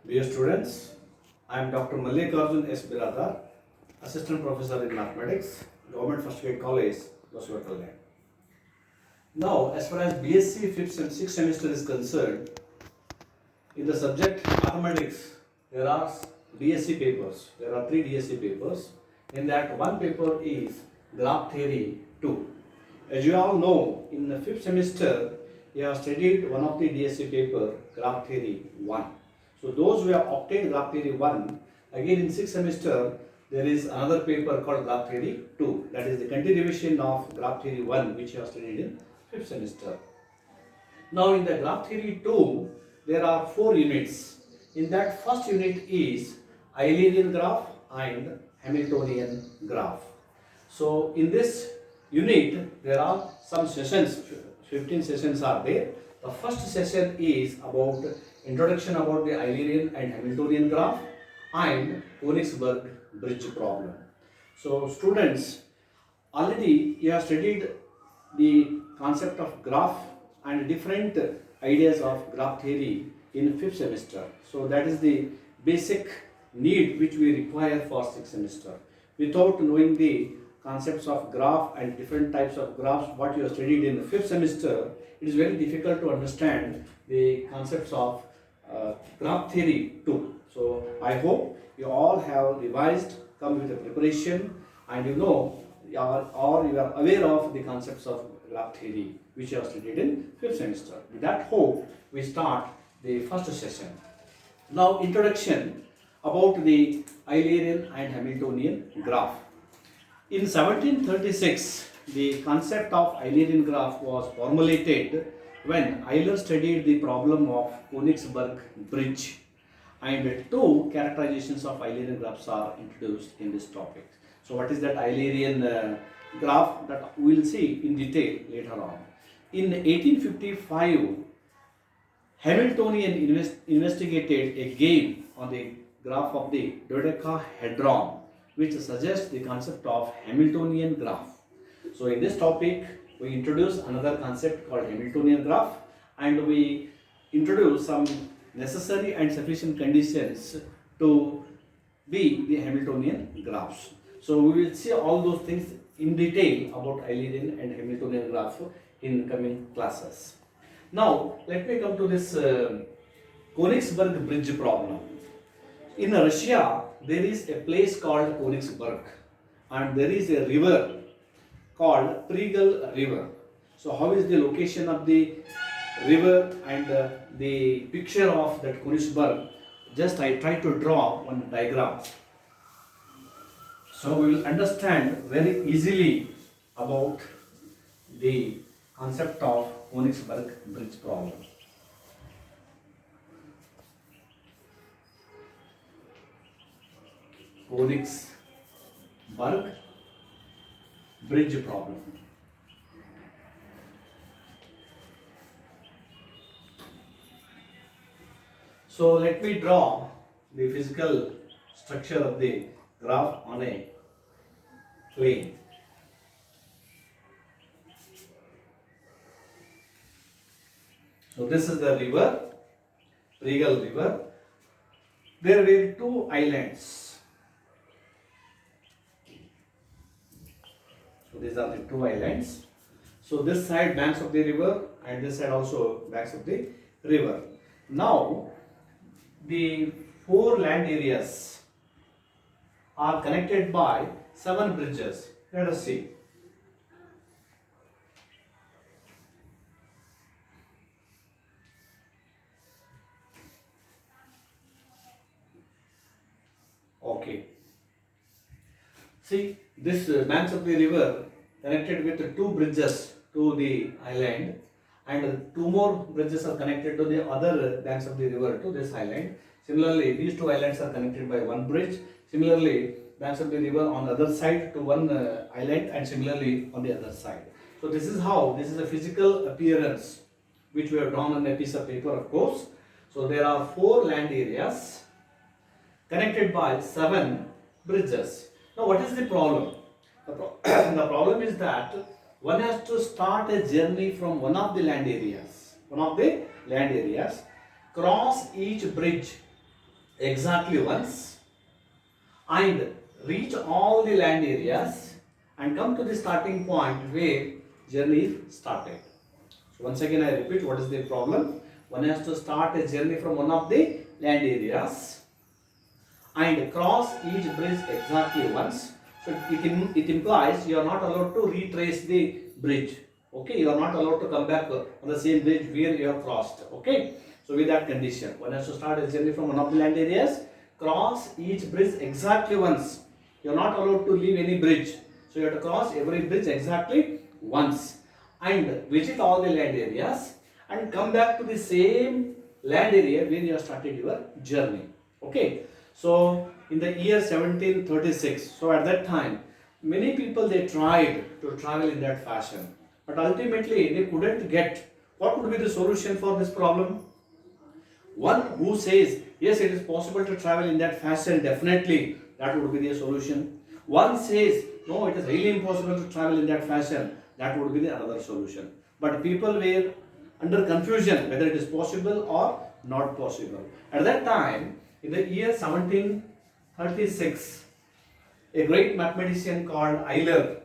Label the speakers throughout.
Speaker 1: Dear students, I am Dr. Mallikarjun S. Biradar, Assistant Professor in Mathematics, Government First Grade College, Boswattal. Now, as far as BSc 5th and 6th semester is concerned, in the subject Mathematics, there are DSc papers. There are 3 DSc papers. In that, one paper is Graph Theory 2. As you all know, in the 5th semester, you have studied one of the DSc paper, Graph Theory 1. So those who have obtained Graph Theory 1, again in 6th semester, there is another paper called Graph Theory 2. That is the continuation of Graph Theory 1, which you have studied in 5th semester. Now in the Graph Theory 2, there are 4 units. In that, first unit is Eulerian graph and Hamiltonian graph. So in this unit, there are some sessions, 15 sessions are there. The first session is about introduction about the Eulerian and Hamiltonian graph and Konigsberg bridge problem. So students, already you have studied the concept of graph and different ideas of graph theory in 5th semester. So that is the basic need which we require for 6th semester. Without knowing the concepts of graph and different types of graphs what you have studied in the 5th semester, it is very difficult to understand the concepts of graph theory too. So I hope you all have revised, come with a preparation, and you know or you are aware of the concepts of graph theory which you have studied in 5th semester. With that hope, we start the first session. Now, introduction about the Eulerian and Hamiltonian graph. In 1736, the concept of Eulerian graph was formulated when Euler studied the problem of Konigsberg bridge, and 2 characterizations of Eulerian graphs are introduced in this topic. So what is that Eulerian graph? That we will see in detail later on. In 1855, Hamiltonian investigated a game on the graph of the dodecahedron, which suggests the concept of Hamiltonian graph. So in this topic, we introduce another concept called Hamiltonian graph, and we introduce some necessary and sufficient conditions to be the Hamiltonian graphs. So we will see all those things in detail about Eulerian and Hamiltonian graph in coming classes. Now, let me come to this Konigsberg bridge problem. In Russia, there is a place called Konigsberg, and there is a river called Pregal River. So how is the location of the river and the picture of that Konigsberg? Just I try to draw one diagram. So we will understand very easily about the concept of Konigsberg bridge problem. Konigsberg bridge problem. So let me draw the physical structure of the graph on a plane. So this is the river, Pregal River. There were 2 islands. So these are the 2 islands. So this side banks of the river and this side also banks of the river. Now the 4 land areas are connected by 7 bridges. Let us see. Okay. See, this banks of the river connected with 2 bridges to the island, and 2 more bridges are connected to the other banks of the river to this island. Similarly, these 2 islands are connected by 1 bridge. Similarly, banks of the river on the other side to 1 island, and similarly on the other side. So this is how, this is a physical appearance which we have drawn on a piece of paper, of course. So there are 4 land areas connected by 7 bridges. Now what is the problem? The problem is that one has to start a journey from one of the land areas, cross each bridge exactly once and reach all the land areas and come to the starting point where journey is started. So once again I repeat, what is the problem? One has to start a journey from one of the land areas and cross each bridge exactly once. So it implies you are not allowed to retrace the bridge. Okay, you are not allowed to come back on the same bridge where you have crossed. Okay, so with that condition, one has to start a journey from one of the land areas, cross each bridge exactly once. You are not allowed to leave any bridge. So you have to cross every bridge exactly once and visit all the land areas and come back to the same land area where you have started your journey. Okay, so in the year 1736, so at that time many people they tried to travel in that fashion, but ultimately they couldn't get. What would be the solution for this problem? One who says yes, it is possible to travel in that fashion, definitely that would be the solution. One says no, it is really impossible to travel in that fashion, that would be the another solution. But people were under confusion whether it is possible or not possible. At that time, in the year 1736, a great mathematician called Euler,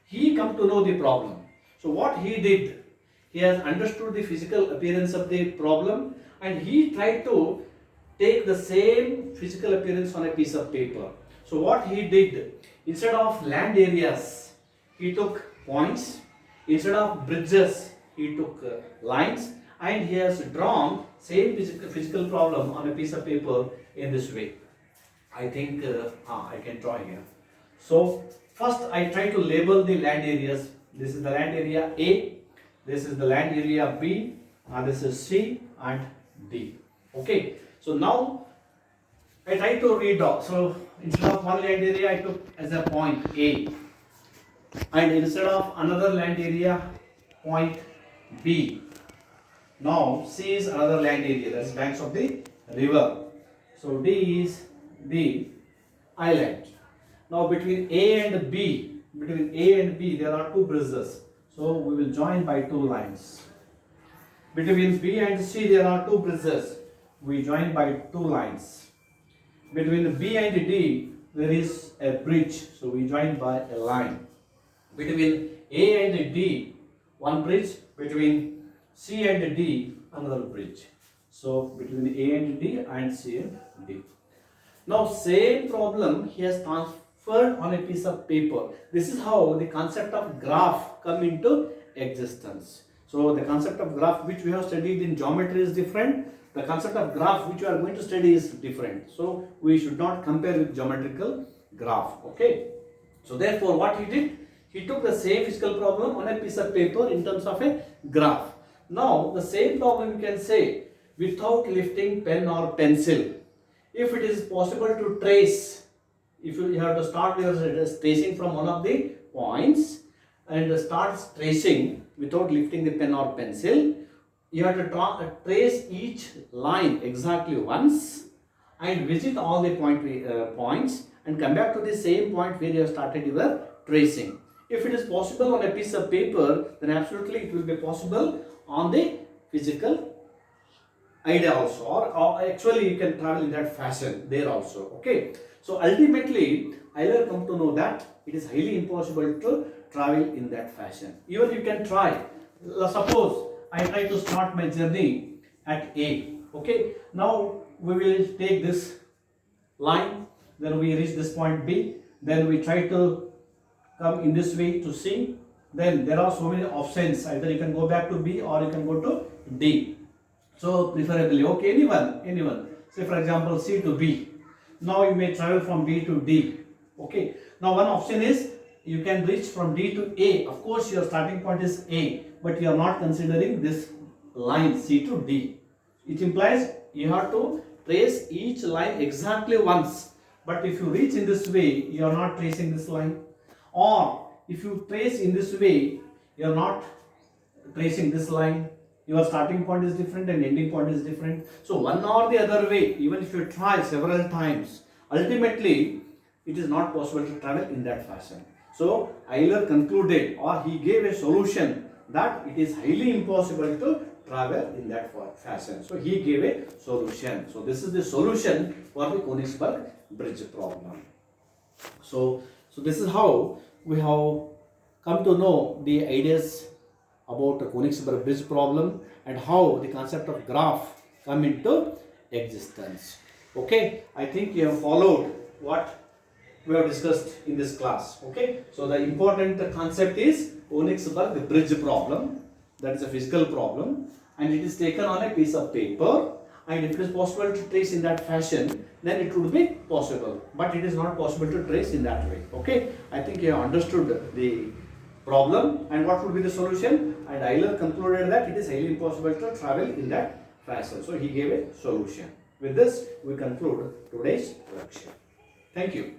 Speaker 1: he come to know the problem. So what he did, he has understood the physical appearance of the problem and he tried to take the same physical appearance on a piece of paper. So what he did, instead of land areas, he took points. Instead of bridges, he took lines, and he has drawn same physical problem on a piece of paper in this way. I think I can draw here. So first I try to label the land areas. This is the land area A, this is the land area B, and this is C and D. Okay, so now I try to read out. So instead of one land area I took as a point A, and instead of another land area point B. Now C is another land area, that's banks of the river. So D is the island. Now between A and B, there are two bridges. So we will join by two lines. Between B and C there are two bridges. We join by two lines. Between B and D there is a bridge. So we join by a line. Between A and D, one bridge. Between C and D, another bridge. So between A and D and C and D. Now same problem he has transferred on a piece of paper. This is how the concept of graph come into existence. So the concept of graph which we have studied in geometry is different. The concept of graph which we are going to study is different. So we should not compare with geometrical graph. Okay. So therefore what he did? He took the same physical problem on a piece of paper in terms of a graph. Now the same problem you can say without lifting pen or pencil. If it is possible to trace, if you have to start your tracing from one of the points and start tracing without lifting the pen or pencil, you have to trace each line exactly once and visit all the points and come back to the same point where you have started your tracing. If it is possible on a piece of paper, then absolutely it will be possible on the physical idea also, or actually you can travel in that fashion there also. Okay, so ultimately Euler come to know that it is highly impossible to travel in that fashion. Even you can try. Suppose I try to start my journey at A. Okay, now we will take this line, then we reach this point B, then we try to come in this way to C. Then there are so many options, either you can go back to B or you can go to D. So preferably, okay, anyone. Say for example C to B. Now you may travel from B to D. Okay. Now one option is you can reach from D to A. Of course your starting point is A, but you are not considering this line C to D. It implies you have to trace each line exactly once. But if you reach in this way, you are not tracing this line. Or if you trace in this way, you are not tracing this line. Your starting point is different and ending point is different. So one or the other way, even if you try several times, ultimately it is not possible to travel in that fashion. So Euler concluded, or he gave a solution, that it is highly impossible to travel in that fashion. So he gave a solution. So this is the solution for the Konigsberg bridge problem. So this is how we have come to know the ideas about the Konigsberg bridge problem and how the concept of graph come into existence. Okay, I think you have followed what we have discussed in this class. Okay, so the important concept is Konigsberg bridge problem. That is a physical problem, and it is taken on a piece of paper, and if it is possible to trace in that fashion, then it would be possible, but it is not possible to trace in that way. Okay, I think you have understood the problem and what would be the solution, and Euler concluded that it is highly impossible to travel in that fashion. So he gave a solution. With this, we conclude today's lecture. Thank you.